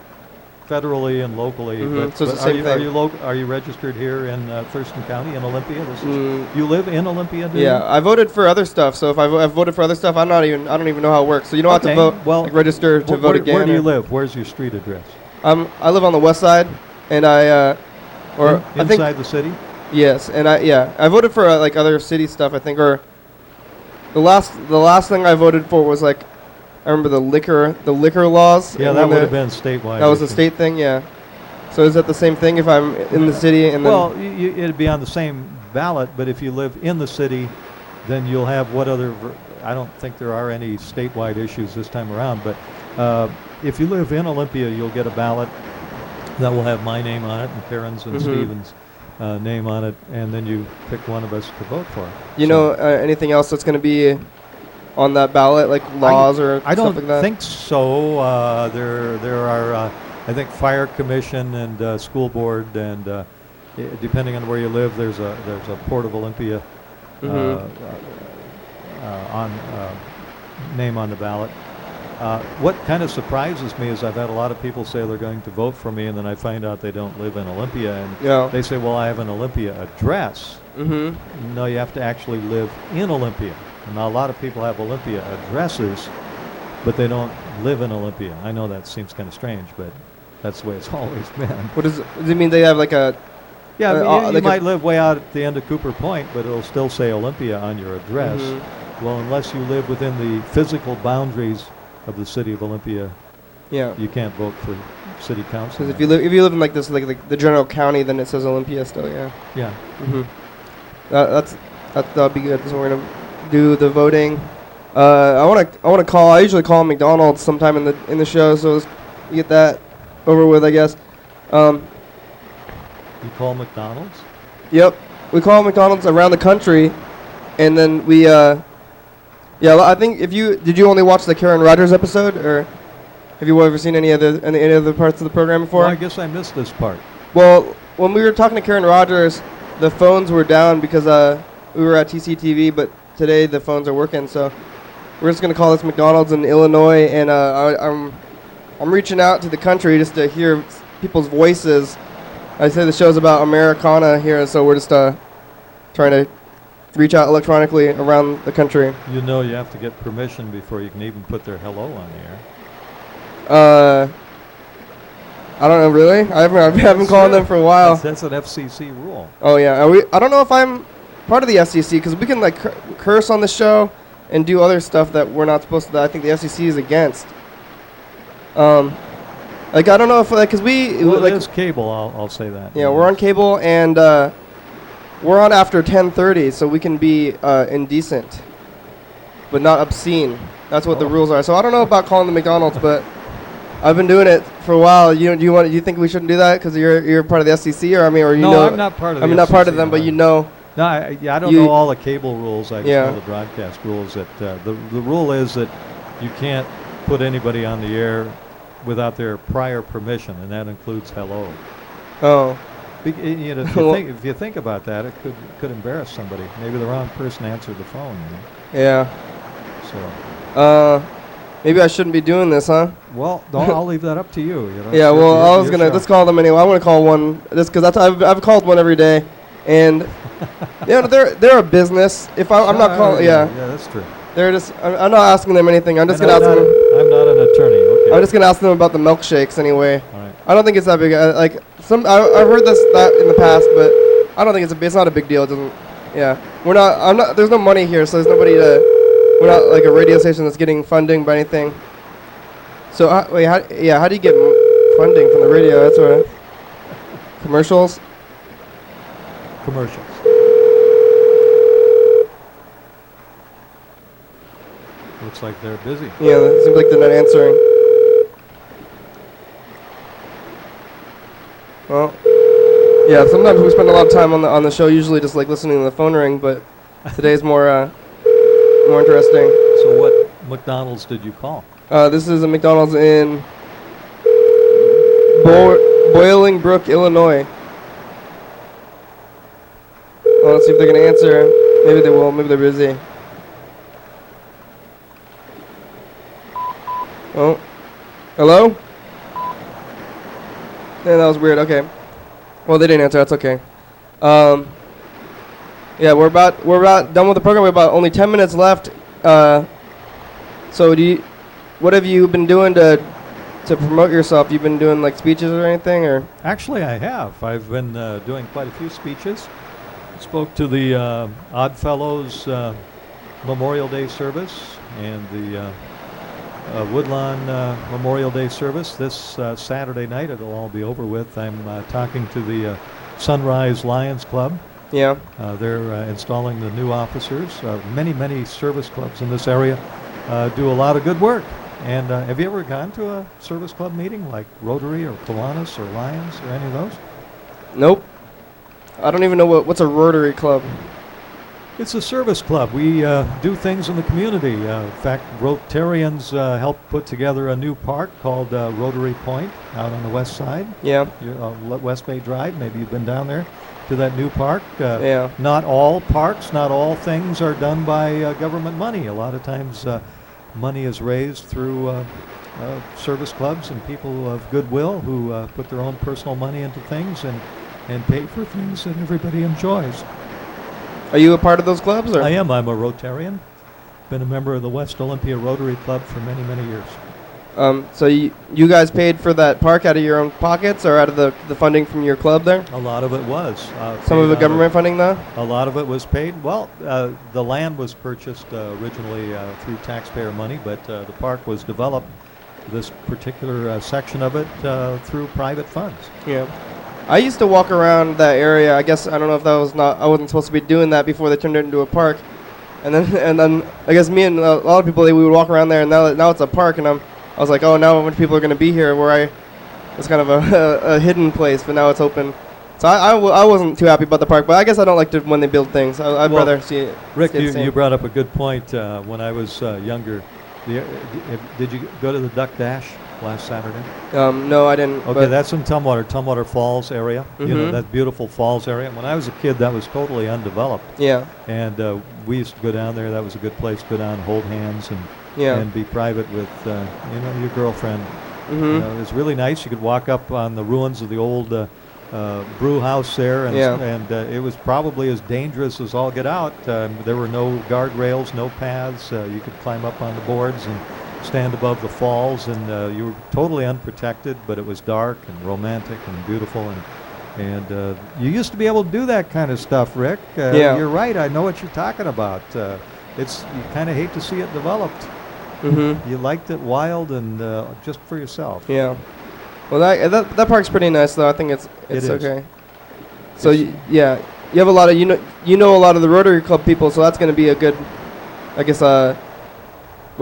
federally and locally. So it's the same thing. Are you registered here in Thurston County in Olympia? You live in Olympia, do you? Yeah, I voted for other stuff. So if I've voted for other stuff, I don't even know how it works. So you don't have to vote. Well, register to vote again. Where do you live? Where's your street address? I live on the west side, and I think inside the city. Yes, and I voted for other city stuff, I think, or the last thing I voted for was I remember the liquor laws. Yeah, that would have been statewide. That was a state thing, yeah. So is that the same thing if I'm in the city and it'd be on the same ballot, but if you live in the city, then you'll have what other I don't think there are any statewide issues this time around, but if you live in Olympia, you'll get a ballot that will have my name on it and Karen's and Stephen's name on it, and then you pick one of us to vote for. You know anything else that's going to be on that ballot, like laws or I stuff like that? don't think so. There are, I think, fire commission and school board, and depending on where you live, there's a Port of Olympia name on the ballot. What kind of surprises me is I've had a lot of people say they're going to vote for me, and then I find out they don't live in Olympia, and they say, well, I have an Olympia address. No, you have to actually live in Olympia. Now, a lot of people have Olympia addresses, but they don't live in Olympia. I know that seems kind of strange, but that's the way it's always been. What does it mean? They have like a... Yeah, I mean, you might live way out at the end of Cooper Point, but it'll still say Olympia on your address. Well, unless you live within the physical boundaries of the city of Olympia, you can't vote for city council. Because if you live in like this, like the general county, then it says Olympia still. Yeah. That'll be good. So we're gonna do the voting. I want to call. I usually call McDonald's sometime in the show, so let's get that over with, I guess. You call McDonald's? Yep, we call McDonald's around the country, and then we. I think did you only watch the Karen Rogers episode, or have you ever seen any other parts of the program before? Well, I guess I missed this part. Well, when we were talking to Karen Rogers, the phones were down because we were at TCTV, but today the phones are working, so we're just gonna call this McDonald's in Illinois, and I'm reaching out to the country just to hear people's voices. I say the show's about Americana here, so we're just trying to reach out electronically around the country. You know, you have to get permission before you can even put their hello on the air. I don't know, really. I haven't called them for a while. That's an FCC rule. Oh yeah, I don't know if I'm part of the FCC, because we can like curse on the show and do other stuff that we're not supposed to. That I think the FCC is against. Like I don't know if because it is cable. I'll say that. Yeah, we're on cable, and we're on after 10:30, so we can be indecent, but not obscene. That's what the rules are. So I don't know about calling the McDonald's, but I've been doing it for a while. Do you think we shouldn't do that because you're part of the FCC, or No, I'm not part of. not part of them, but you know. No, I don't know all the cable rules. I just know the broadcast rules. That the rule is that you can't put anybody on the air without their prior permission, and that includes hello. Oh. If you think about that, it could embarrass somebody. Maybe the wrong person answered the phone. Yeah. So. Maybe I shouldn't be doing this, huh? Well, I'll leave that up to you. Yeah. Well, I was gonna let's call them anyway. I want to call one just because I've called one every day, and they're a business. If I'm not calling, yeah, that's true. They're just. I'm not asking them anything. I'm just gonna ask them. I'm not an attorney. Okay. I'm just gonna ask them about the milkshakes anyway. All right. I don't think it's that big. I've heard that in the past, but I don't think it's not a big deal. It doesn't. Yeah. We're not. I'm not. There's no money here, so there's nobody to. We're not like a radio station that's getting funding by anything. So how do you get funding from the radio? That's what. Commercials. Commercials. Looks like they're busy. Yeah, it seems like they're not answering. Well, yeah. Sometimes we spend a lot of time on the show, usually just like listening to the phone ring. But today's more interesting. So what McDonald's did you call? This is a McDonald's in Bolingbrook, Illinois. Well, let's see if they're gonna answer. Maybe they will. Maybe they're busy. Oh, hello? Yeah, that was weird. Okay. Well, they didn't answer. That's okay. Yeah, we're about done with the program. We're about only 10 minutes left. So what have you been doing to promote yourself? You've been doing like speeches or anything, or? Actually, I have. I've been doing quite a few speeches. Spoke to the Oddfellows Memorial Day service and the Woodlawn Memorial Day service this Saturday night. It'll all be over with. I'm talking to the Sunrise Lions Club Yeah. They're installing the new officers. Many service clubs in this area do a lot of good work. And have you ever gone to a service club meeting like Rotary or Kiwanis or Lions or any of those? Nope. I don't even know what's a Rotary Club. It's a service club. We do things in the community. In fact, Rotarians helped put together a new park called Rotary Point out on the west side. Yeah. West Bay Drive. Maybe you've been down there to that new park. Yeah. Not all parks, not all things are done by government money. A lot of times money is raised through service clubs and people of goodwill who put their own personal money into things and pay for things that everybody enjoys. Are you a part of those clubs? Or? I am. I'm a Rotarian. Been a member of the West Olympia Rotary Club for many years. So you guys paid for that park out of your own pockets or out of the funding from your club there? A lot of it was. Some of the government funding though? A lot of it was paid. Well, the land was purchased originally through taxpayer money, but the park was developed, this particular section of it, through private funds. Yeah. I used to walk around that area. I guess I don't know if that was not. I wasn't supposed to be doing that before they turned it into a park. And then I guess me and a lot of people we would walk around there, and now it's a park. And I was like, oh, now a bunch of people are going to be here. Where it's kind of a hidden place, but now it's open. So I wasn't too happy about the park, but I guess I don't like to when they build things. I'd rather see it. Rick, you brought up a good point. When I was younger, did you go to the Duck Dash last Saturday? No, I didn't. Okay, that's in Tumwater Falls area. Mm-hmm. You know, that beautiful falls area. When I was a kid, that was totally undeveloped. Yeah. And we used to go down there. That was a good place to go down, hold hands, and be private with your girlfriend. Mm-hmm. It was really nice. You could walk up on the ruins of the old brew house there, and it was probably as dangerous as all get out. There were no guardrails, no paths. You could climb up on the boards and stand above the falls, and you were totally unprotected, but it was dark and romantic and beautiful, and you used to be able to do that kind of stuff, Rick. You're right. I know what you're talking about. You kind of hate to see it developed. Mm-hmm. You liked it wild and just for yourself. Yeah. Well, that park's pretty nice, though. I think it's okay. So you have a lot of you know a lot of the Rotary Club people, so that's going to be a good, I guess,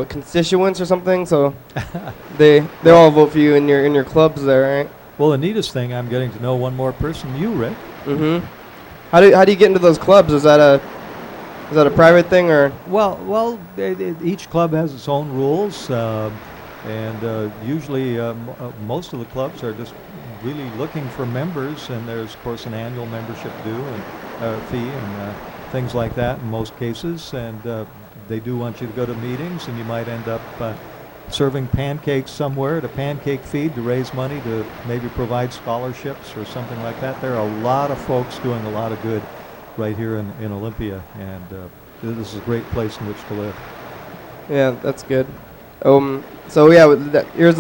constituents or something. So they all vote for you in your clubs there, right? Well, the neatest thing, I'm getting to know one more person, you, Rick. Mm-hmm. How do you get into those clubs? Is that a private thing or? Well, each club has its own rules, and usually most of the clubs are just really looking for members, and there's of course an annual membership due and fee and things like that in most cases, and they do want you to go to meetings, and you might end up serving pancakes somewhere at a pancake feed to raise money to maybe provide scholarships or something like that. There are a lot of folks doing a lot of good right here in Olympia, and this is a great place in which to live. Yeah, that's good. So yeah, here's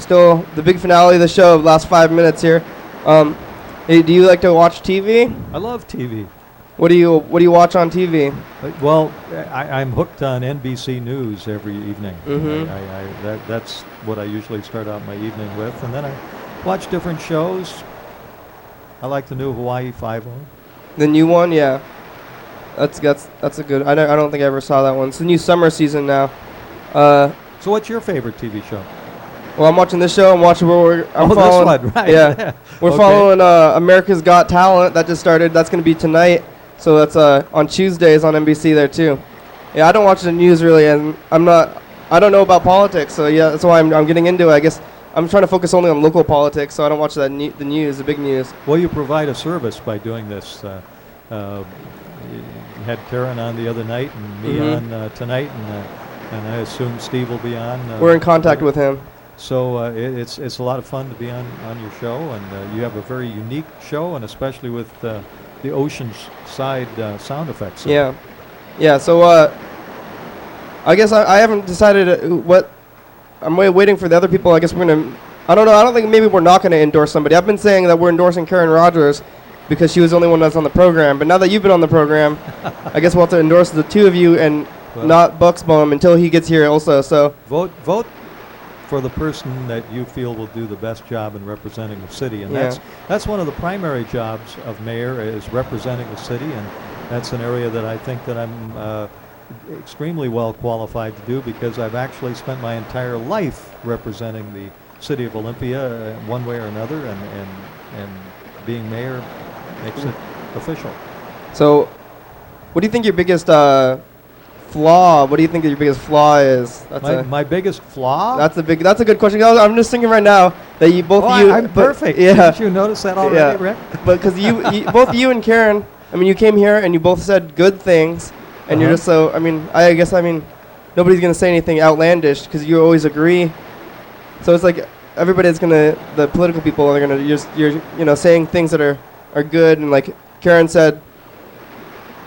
still the big finale of the show. Last 5 minutes here. Hey, do you like to watch TV? I love TV. What do you watch on TV? Well, I'm hooked on NBC News every evening. Mm-hmm. That's what I usually start out my evening with, and then I watch different shows. I like the new Hawaii Five-0. The new one, yeah. That's a good. I don't think I ever saw that one. It's the new summer season now. So what's your favorite TV show? Well, I'm watching this show. I'm watching I'm following. This one, right? Yeah, we're following America's Got Talent. That just started. That's going to be tonight. So that's on Tuesdays on NBC there too. Yeah, I don't watch the news really, and I don't know about politics. So yeah, that's why I'm getting into it. I guess I'm trying to focus only on local politics, so I don't watch the news, the big news. Well, you provide a service by doing this. You had Karen on the other night, and me on tonight, and I assume Steve will be on. We're in contact with him. So it's a lot of fun to be on your show, and you have a very unique show, and especially with the ocean side sound effects. Yeah. So I guess I haven't decided what. I'm waiting for the other people. I guess we're gonna. I don't know. I don't think maybe we're not gonna endorse somebody. I've been saying that we're endorsing Karen Rogers because she was the only one that's on the program. But now that you've been on the program, I guess we'll have to endorse the two of you and not Bucksbaum until he gets here also. So vote for the person that you feel will do the best job in representing the city. And Yeah. that's one of the primary jobs of mayor, is representing the city, and that's an area that I think that I'm extremely well qualified to do, because I've actually spent my entire life representing the city of Olympia one way or another, and being mayor makes it official. So, what do you think your biggest flaw? What do you think that your biggest flaw is? My biggest flaw? That's a good question. I'm just thinking right now that you both I'm perfect. Yeah. Didn't you notice that already, Rick? But because both you and Karen, I mean, you came here and you both said good things, and you're just so. I guess nobody's gonna say anything outlandish because you always agree. So it's like everybody's the political people are gonna you're saying things that are good, and like Karen said,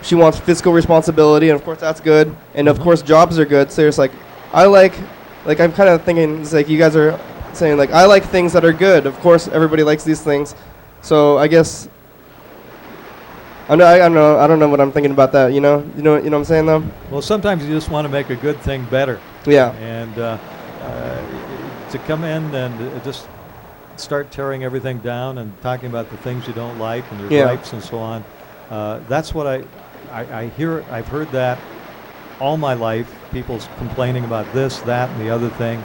she wants fiscal responsibility, and of course that's good, and of course jobs are good. So it's like I'm kind of thinking it's like you guys are saying like I like things that are good. Of course everybody likes these things, so I guess I don't know what I'm thinking about that. You know what I'm saying though. Well, sometimes you just want to make a good thing better. Yeah. And to come in and just start tearing everything down and talking about the things you don't like and your gripes and so on. That's what I hear. I've heard that all my life. People's complaining about this, that, and the other thing.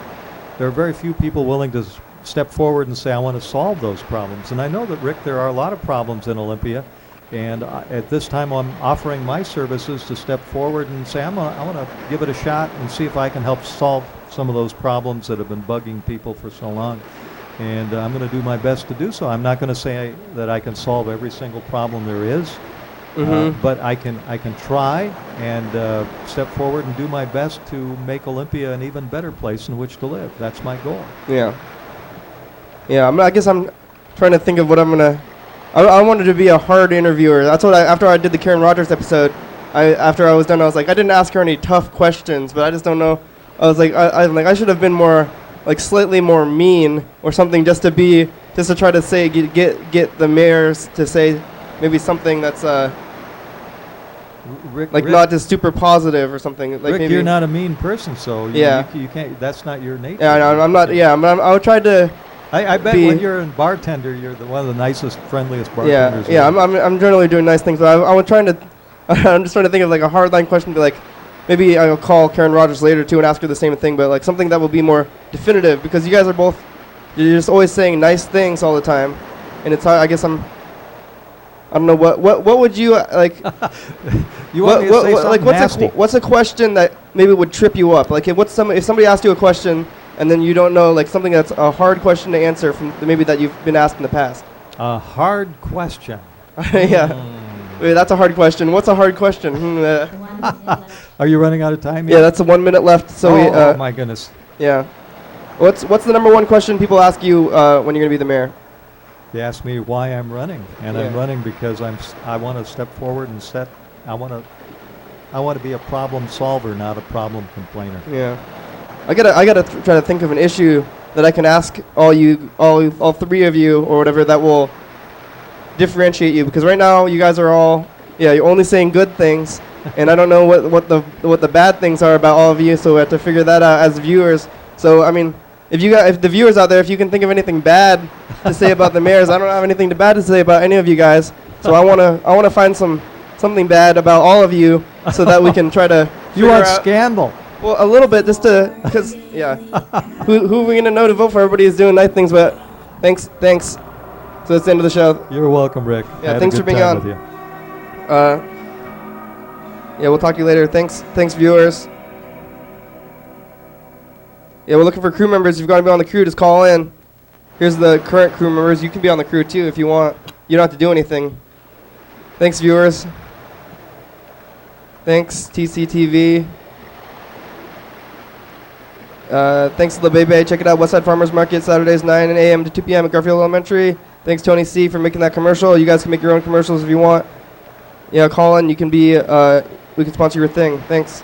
There are very few people willing to step forward and say, I want to solve those problems. And I know that, Rick, there are a lot of problems in Olympia. And at this time, I'm offering my services to step forward and say, I want to give it a shot and see if I can help solve some of those problems that have been bugging people for so long. And I'm going to do my best to do so. I'm not going to say that I can solve every single problem there is, but I can try and step forward and do my best to make Olympia an even better place in which to live. That's my goal. Yeah. Yeah. I guess I'm trying to think of what I'm gonna. I wanted to be a hard interviewer. That's what after I did the Karen Rogers episode, after I was done, I was like, I didn't ask her any tough questions, but I just don't know. I was like, I should have been more, like, slightly more mean or something, just to try to say get the mayors to say maybe something that's Rick, not just super positive or something. Like Rick, maybe you're not a mean person, so you can't. That's not your nature. Yeah, no, I'm not. Yeah, I tried to. I bet when you're a bartender, you're one of the nicest, friendliest bartenders. Yeah. I'm generally doing nice things, but I'm just trying to think of like a hardline question. Be like, maybe I'll call Karen Rogers later too and ask her the same thing, but like something that will be more definitive, because you guys are you're just always saying nice things all the time, and it's I guess I don't know what would you like. You want me to say something nasty? What's a question that maybe would trip you up? Like if somebody asked you a question and then you don't know, like something that's a hard question to answer from maybe that you've been asked in the past. A hard question. Yeah. Wait, that's a hard question. What's a hard question? Are you running out of time yet? Yeah, that's 1 minute left. So oh my goodness. Yeah. What's the number one question people ask you when you're gonna be the mayor? They ask me why I'm running, and I'm running because I want to step forward and I want to be a problem solver, not a problem complainer. Yeah. I gotta try to think of an issue that I can ask all three of you or whatever that will differentiate you, because right now you guys are you're only saying good things, and I don't know what the bad things are about all of you, so we have to figure that out as viewers. So I mean, if the viewers out there, if you can think of anything bad to say about the mayors, I don't have anything bad to say about any of you guys. So I wanna find something bad about all of you, so that we can try to. You want scandal? Well, a little bit, just because who are we gonna know to vote for? Everybody is doing nice things, but thanks. So that's the end of the show. You're welcome, Rick. Yeah, thanks for being on. With you. Yeah, we'll talk to you later. Thanks, viewers. Yeah, we're looking for crew members. If you're going to be on the crew, just call in. Here's the current crew members. You can be on the crew too if you want. You don't have to do anything. Thanks, viewers. Thanks, TCTV. Thanks to the Bebe. Check it out, Westside Farmers Market, Saturdays 9 a.m. to 2 p.m. at Garfield Elementary. Thanks, Tony C, for making that commercial. You guys can make your own commercials if you want. Yeah, call in. You can be, we can sponsor your thing. Thanks.